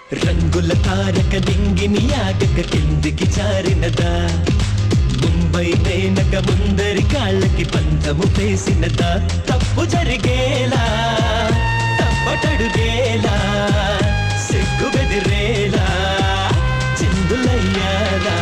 రంగుల తారక నింగిని ఆగక కిందికి జారినదా ముంబై మేనక ముందరి కాళ్ళకి పంతము వేసినదా తప్పు జరిగేలా తప్పటడుగేలా సిగ్గు బెదిరేలా చిందులయ్యాలా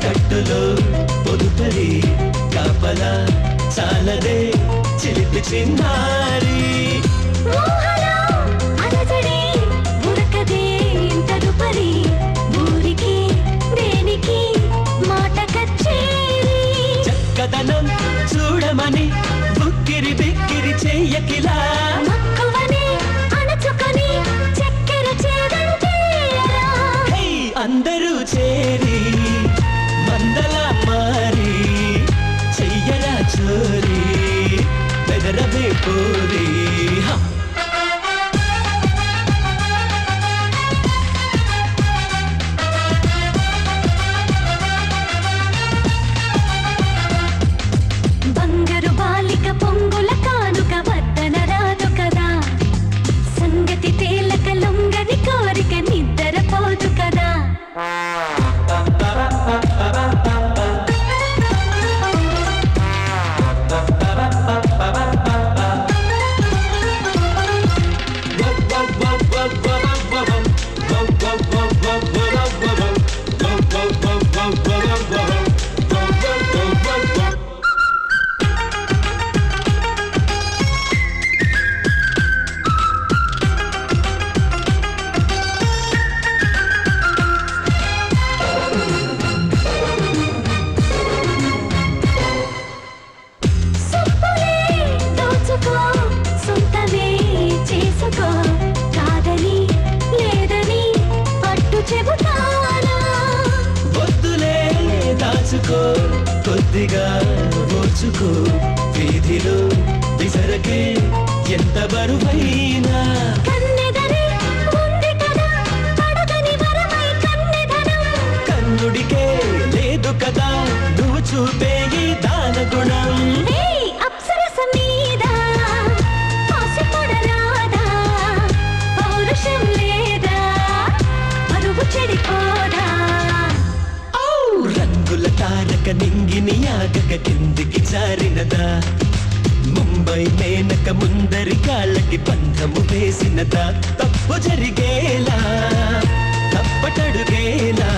కట్టులో పొదుపరి కాపలా చాలదే చిలిపి చిన్నారి చక్కదనం చూడమని బుక్కిరి బిక్కిరి చెయ్యకిలా అందరూ చేరి మందల మారి చెయ్యరా చోరీ బెదరవే పోరీ బంగారు బాలిక పొంగుల కానుక వద్దన రాదు కదా సంగతి తేలక లొంగని కోరిక నిద్రపోదు కదా కొద్దిగా ఓచుకో వీధిలో విసరకే ఎంత బరువైనా కన్నుడికే లేదు కదా నువ్వు చూపే ఈ దాన గుణం తారక నింగిని ఆగక కిందికి జారినదా ముంబై మేనక ముందరి కాళ్ళకి పంతము వేసినదా తప్పు జరిగేలా తప్పటడుగేలా